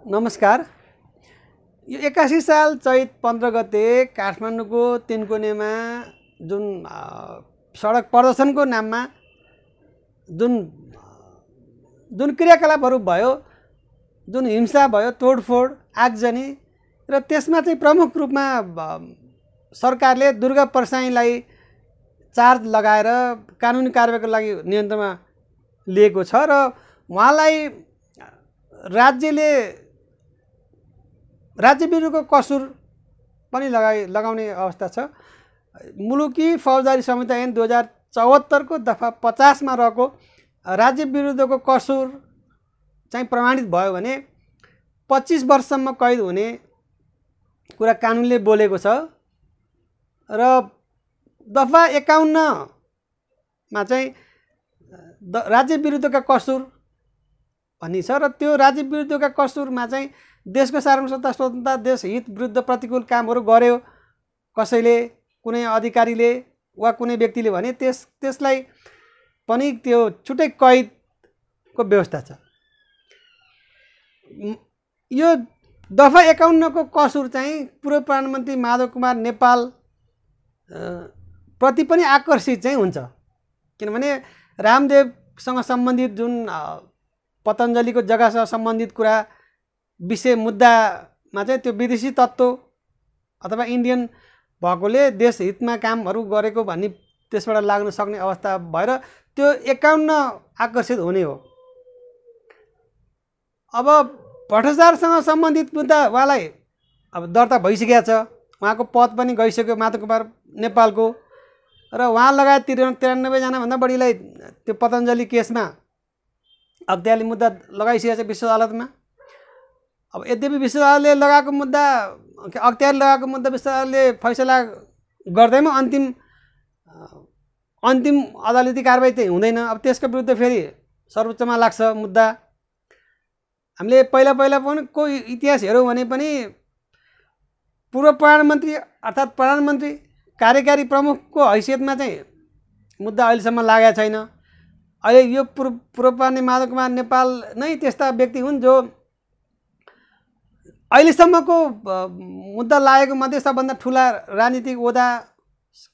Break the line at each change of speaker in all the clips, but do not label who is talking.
नमस्कार। यो 81 साल चैत 15 गते काठमाडौँको तिनकोनेमा जुन सडक प्रदर्शनको नाममा जुन क्रियाकलापहरू भयो, जुन हिंसा भयो, तोडफोड, आगजनी र त्यसमा चाहिँ प्रमुख रूपमा सरकारले दुर्गा परसाईलाई चार्ज लगाएर कानुनी कारबाहीको लागि नियन्त्रणमा लिएको छ र उहाँलाई राज्य विरुद्धको कसुर पनि लगाउने अवस्था छ। मुलुकी फौजदारी संहिता ऐन 2074 को दफा 50 मा रहेको राज्य विरुद्धको कसुर चाहिँ प्रमाणित भयो भने 25 वर्षसम्म कैद हुने कुरा कानुनले बोलेको छ र दफा 51 मा चाहिँ राज्य विरुद्धका कसुर भन्ने छ र त्यो राज्य विरुद्धका कसुरमा चाहिँ देशको सार्वभौमिकता, स्वतन्त्रता, देश हित विरुद्ध प्रतिकूल कामहरू गर्यो कसैले, कुनै अधिकारीले वा कुनै व्यक्तिले भने त्यसलाई पनि त्यो छुट्टै कैदको व्यवस्था छ। यो दफा 51 को कसुर चाहिँ पूर्व प्रधानमन्त्री माधव कुमार नेपाल प्रति पनि आकर्षित चाहिँ हुन्छ, किनभने रामदेवसँग सम्बन्धित जुन पतञ्जलिको जग्गासँग सम्बन्धित कुरा विषय मुद्दामा चाहिँ त्यो विदेशी तत्त्व अथवा इन्डियन भएकोले देश हितमा कामहरू गरेको भन्ने त्यसबाट लाग्न सक्ने अवस्था भएर त्यो 51 आकर्षित हुने हो। अब भ्रष्टाचारसँग सम्बन्धित मुद्दा उहाँलाई अब दर्ता भइसकेको छ, उहाँको पद पनि गइसक्यो माधव कुमार नेपालको र उहाँ लगायत 93 जनाभन्दा बढीलाई त्यो पतञ्जलि केसमा अख्तियारले मुद्दा लगाइसकेको छ विश्व अदालतमा। अब यद्यपि विश्व अदालतले लगाएको मुद्दा, अख्तियारले लगाएको मुद्दा विश्व अदालतले फैसला गर्दैमा अन्तिम अदालती कारबाही चाहिँ हुँदैन। अब त्यसको विरुद्ध फेरि सर्वोच्चमा लाग्छ मुद्दा। हामीले पहिला पनि को इतिहास हेरौँ भने पनि पूर्व प्रधानमन्त्री अर्थात् प्रधानमन्त्री कार्यकारी प्रमुखको हैसियतमा चाहिँ मुद्दा अहिलेसम्म लागेको छैन। अहिले यो पूर्व प्रधानमन्त्री माधव कुमार नेपाल नै त्यस्ता व्यक्ति हुन् जो अहिलेसम्मको मुद्दा लागेको मध्ये सबभन्दा ठुला राजनीतिक ओहदा,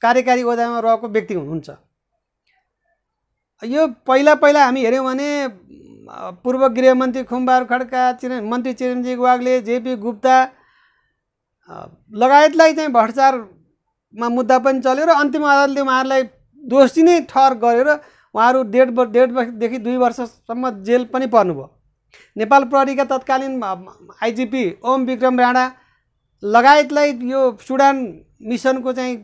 कार्यकारी ओहदामा रहेको व्यक्ति हुनुहुन्छ। यो पहिला हामी हेऱ्यौँ भने पूर्व गृहमन्त्री खुम्बार खड्का, मन्त्री चिरञ्जीवी वाग्ले, जेपी गुप्ता लगायतलाई चाहिँ भ्रष्टाचारमा मुद्दा पनि चल्यो र अन्तिम अदालतले उहाँहरूलाई दोषी नै ठहर गर्यो र उहाँहरू डेढ वर्षदेखि 2 वर्षसम्म जेल पनि पर्नुभयो। नेपाल प्रहरीका तत्कालीन आइजिपी ओम विक्रम राणा लगायतलाई यो सुडान मिसनको चाहिँ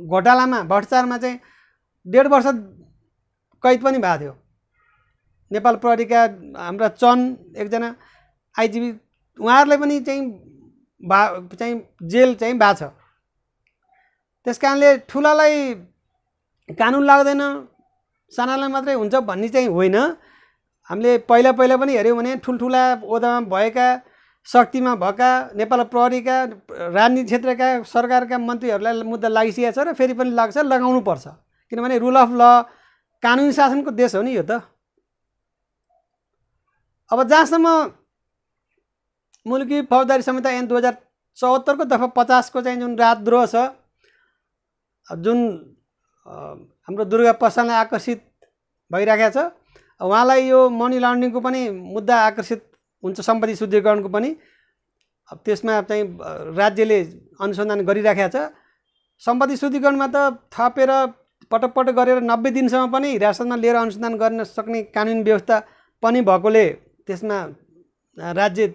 घोटालामा, भ्रष्टाचारमा चाहिँ 1.5 वर्ष कैद पनि भएको थियो। नेपाल प्रहरीका हाम्रा चन एकजना आइजिपी उहाँहरूलाई पनि चाहिँ जेल चाहिँ भएको छ। त्यसकारणले ठुलालाई कानुन लाग्दैन, सानालाई मात्रै हुन्छ भन्ने चाहिँ होइन। हामीले पहिला पनि हेऱ्यौँ भने ठुल्ठुला ओहदामा भएका, शक्तिमा भएका नेपाल प्रहरीका, राजनीति क्षेत्रका, सरकारका मन्त्रीहरूलाई मुद्दा लागिसकेको छ र फेरि पनि लाग्छ, लगाउनु पर्छ, किनभने रुल अफ ल, कानुनी शासनको देश हो नि यो त। अब जहाँसम्म मुलुकी फौजदारी संहिता ऐन 2074 को दफा 50 को चाहिँ जुन राजद्रोह छ, जुन हाम्रो दुर्गा परसाईलाई आकर्षित भइराखेको छ, उहाँलाई यो मनी लन्ड्रिङको पनि मुद्दा आकर्षित हुन्छ, सम्पत्ति शुद्धिकरणको पनि। अब त्यसमा चाहिँ राज्यले अनुसन्धान गरिराखेको छ। सम्पत्ति शुद्धिकरणमा त थपेर पटक गरेर 90 दिनसम्म पनि हिरासतमा लिएर अनुसन्धान गर्न सक्ने कानुनी व्यवस्था पनि भएकोले त्यसमा राज्य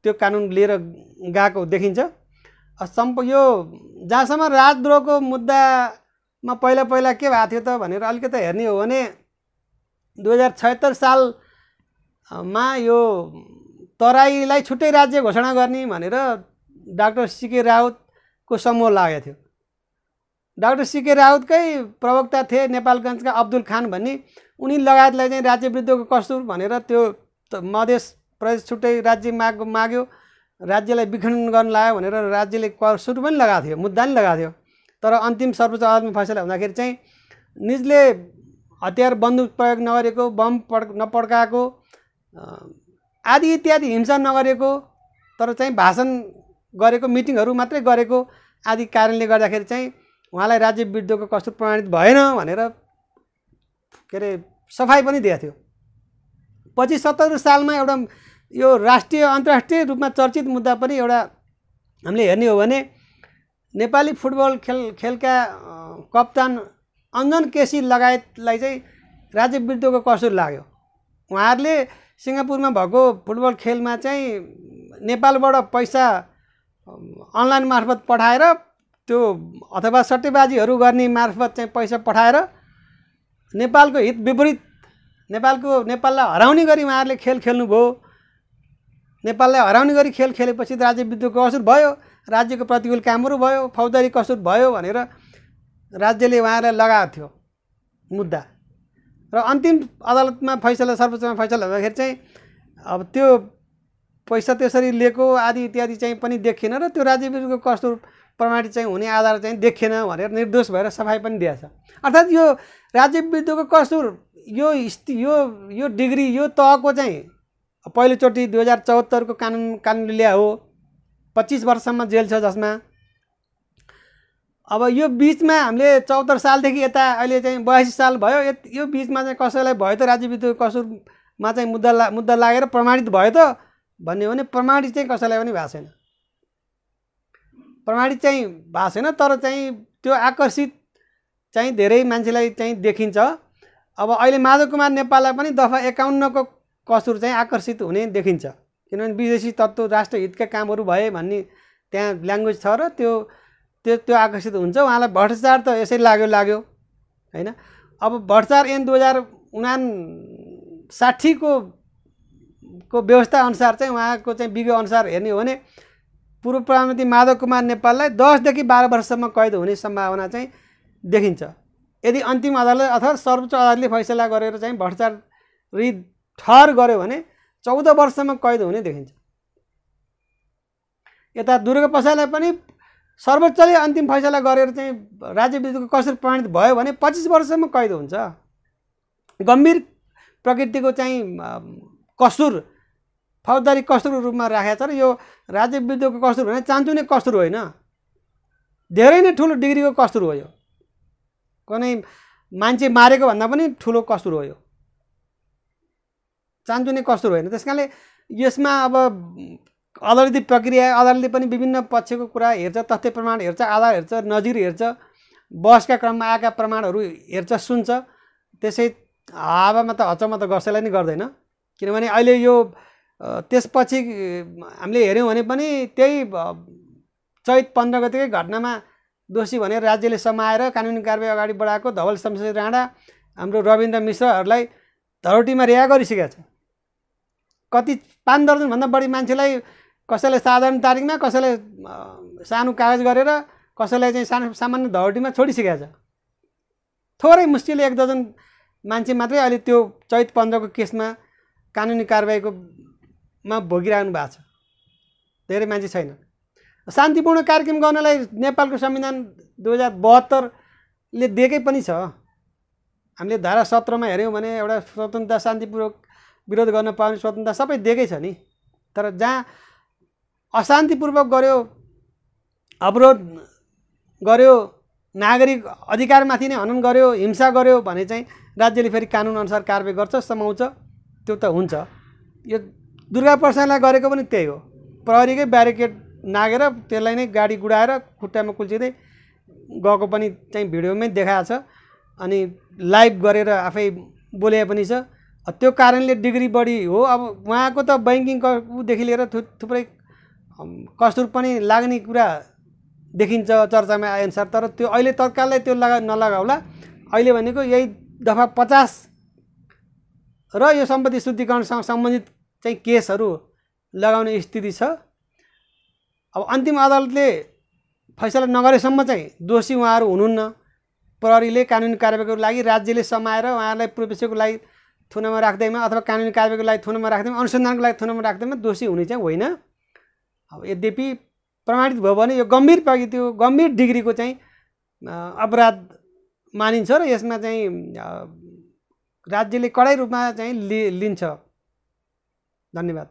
त्यो कानुन लिएर गएको देखिन्छ। यो जहाँसम्म राजद्रोहको मुद्दामा पहिला के भएको थियो त भनेर अलिकति हेर्ने हो भने 2076 सालमा यो तराईलाई छुट्टै राज्य घोषणा गर्ने भनेर डाक्टर सीके राउतको समूह लागेको थियो। डाक्टर सीके राउतकै प्रवक्ता थिए नेपालगञ्जका अब्दुल खान भन्ने, उनी लगायतलाई चाहिँ राज्य विरुद्धको कसुर भनेर त्यो मधेस प्रदेश छुट्टै राज्य माग्यो, राज्यलाई विखण्डन गर्न लाग्यो भनेर राज्यले कसुर पनि लगाएको थियो, मुद्दा पनि लगाएको थियो। तर अन्तिम सर्वोच्च अदालतमा फैसला हुँदाखेरि चाहिँ निजले हतियार बन्दुक प्रयोग नगरेको, बम नपड्काएको, आदि इत्यादि हिंसा नगरेको तर चाहिँ भाषण गरेको मिटिङहरू मात्रै गरेको आदि कारणले गर्दाखेरि चाहिँ उहाँलाई राज्य विरुद्धको कसुर प्रमाणित भएन भनेर के अरे सफाई पनि दिएको थियो। पछि 77 सालमा एउटा यो राष्ट्रिय अन्तर्राष्ट्रिय रूपमा चर्चित मुद्दा पनि एउटा हामीले हेर्ने हो भने नेपाली फुटबल खेलका कप्तान अञ्जन केसी लगायतलाई चाहिँ राज्य विरुद्धको कसुर लाग्यो। उहाँहरूले सिङ्गापुरमा भएको फुटबल खेलमा चाहिँ नेपालबाट पैसा अनलाइन मार्फत पठाएर त्यो अथवा सट्टेबाजीहरू गर्ने मार्फत चाहिँ पैसा पठाएर नेपालको हित विपरीत नेपाललाई हराउने गरी उहाँहरूले खेल खेल्नुभयो। नेपाललाई हराउने गरी खेल खेलेपछि राज्य विरुद्धको कसुर भयो, राज्यको प्रतिकूल कामहरू भयो, फौजदारी कसुर भयो भनेर राज्यले उहाँहरूलाई लगाएको थियो मुद्दा। र अन्तिम अदालतमा फैसला सर्वोच्चमा फैसला हुँदाखेरि चाहिँ अब त्यो पैसा त्यसरी लिएको आदि इत्यादि चाहिँ पनि देखिएन र त्यो राज्य विरुद्धको कसुर प्रमाणित चाहिँ हुने आधार चाहिँ देखिएन भनेर निर्दोष भएर सफाई पनि दिएछ। अर्थात् यो राज्य विरुद्धको कसुर यो डिग्री यो तहको चाहिँ पहिलोचोटि 2074 को कानुनले ल्या हो। 25 वर्षसम्म जेल छ जसमा अब यो बीचमा हामीले 74 सालदेखि यता अहिले चाहिँ 82 साल भयो। यो बीचमा चाहिँ कसैलाई भयो त राज्य विरुद्धको कसुरमा चाहिँ मुद्दा लागेर प्रमाणित भयो त भन्ने हो भने प्रमाणित चाहिँ कसैलाई पनि भएको छैन। प्रमाणित चाहिँ भएको छैन तर चाहिँ त्यो आकर्षित चाहिँ धेरै मान्छेलाई चाहिँ देखिन्छ। अब अहिले माधव कुमार नेपाललाई पनि दफा 51 को कसुर चाहिँ आकर्षित हुने देखिन्छ किनभने विदेशी तत्त्व राष्ट्रहितका कामहरू भए भन्ने त्यहाँ ल्याङ्ग्वेज छ र त्यो आकर्षित हुन्छ। उहाँलाई भ्रष्टाचार त यसरी लाग्यो हैन। अब भ्रष्टाचार ऐन 2059 को व्यवस्था अनुसार चाहिँ उहाँको चाहिँ विज्ञ अनुसार हेर्ने हो भने पूर्व प्रधानमन्त्री माधव कुमार नेपाललाई 10 देखि 12 वर्षसम्म कैद हुने सम्भावना चाहिँ देखिन्छ यदि अन्तिम अदालत अथवा सर्वोच्च अदालतले फैसला गरेर चाहिँ भ्रष्टाचार ठहर गर्यो भने 14 वर्षसम्म कैद हुने देखिन्छ। यता दुर्गा प्रसादलाई पनि सर्वोच्चले अन्तिम फैसला गरेर चाहिँ राज्य विरुद्धको कसुर प्रमाणित भयो भने 25 वर्षसम्म कैद हुन्छ। गम्भीर प्रकृतिको चाहिँ कसुर फौजदारी कसुरको रूपमा राखेको छ र यो राज्य विरुद्धको कसुर भने चान्चुने कसुर होइन, धेरै नै ठुलो डिग्रीको कसुर हो। यो कुनै मान्छे मारेको भन्दा पनि ठुलो कसुर हो। यो चान्चुने कसुर होइन। त्यसकारणले यसमा अब अदालती प्रक्रिया अदालतले पनि विभिन्न पक्षको कुरा हेर्छ, तथ्य प्रमाण हेर्छ, आधार हेर्छ, नजिर हेर्छ, बहसका क्रममा आएका प्रमाणहरू हेर्छ, सुन्छ। त्यसै हावामा त हचमा त कसैलाई नै गर्दैन किनभने अहिले यो त्यसपछि हामीले हेर्यौँ भने पनि त्यही चैत 15 गतेकै घटनामा दोषी भनेर राज्यले समाएर कानुनी कारबाही अगाडि बढाएको धवल शमशेर राणा हाम्रो रविन्द्र मिश्रहरूलाई धरोटीमा रिहा गरिसकेका छ। कति 5 दर्जनभन्दा बढी मान्छेलाई कसैलाई साधारण तारिखमा कसैलाई सानो कागज गरेर कसैलाई चाहिँ सामान्य धरोटीमा छोडिसकेका छ। थोरै मुस्किल 1 दर्जन मान्छे मात्रै अहिले त्यो चैत 15 को केसमा कानुनी कारबाहीको भोगिरहनु भएको छ, धेरै मान्छे छैन। शान्तिपूर्ण कार्यक्रम गर्नलाई नेपालको संविधान 2072 ले दिएकै पनि छ। हामीले धारा 17 मा हेर्यौँ भने एउटा स्वतन्त्रता शान्तिपूर्वक विरोध गर्न पाउने स्वतन्त्रता सबै दिएकै छ नि। तर जहाँ अशान्तिपूर्वक गर्यो, अवरोध गर्यो, नागरिक अधिकारमाथि नै हनन गर्यो, हिंसा गर्यो भने चाहिँ राज्यले फेरि कानुन अनुसार कारबाही गर्छ, समाउँछ। त्यो त हुन्छ। यो दुर्गा प्रसादलाई गरेको पनि त्यही हो। प्रहरीकै ब्यारिकेड नागेर त्यसलाई नै गाडी गुडाएर खुट्टामा कुल्चिँदै गएको पनि चाहिँ भिडियोमै देखाएको छ अनि लाइभ गरेर आफै बोले पनि छ। त्यो कारणले डिग्री बढी हो। अब उहाँको त बैंकिङदेखि लिएर थुप्रै कसुर पनि लाग्ने कुरा देखिन्छ चर्चामा आएअनुसार। तर त्यो अहिले तत्काललाई त्यो नलगाउला। अहिले भनेको यही दफा 50 र यो सम्पत्ति शुद्धिकरणसँग सम्बन्धित चाहिँ केसहरू लगाउने स्थिति छ। अब अन्तिम अदालतले फैसला नगरेसम्म चाहिँ दोषी उहाँहरू हुनुहुन्न। प्रहरीले कानुनी कारबाहीको लागि राज्यले समाएर उहाँहरूलाई पूर्वपेक्षको लागि थुनामा राख्दैमा अथवा कानुनी कारबाहीको लागि थुनामा राख्दैमा अनुसन्धानको लागि थुनामा राख्दैमा दोषी हुने चाहिँ होइन। अब यद्यपि प्रमाणित भयो भने यो गम्भीर प्रकृति हो, गम्भीर डिग्रीको चाहिँ अपराध मानिन्छ र यसमा चाहिँ राज्यले कडै रूपमा चाहिँ लिन्छ। धन्यवाद।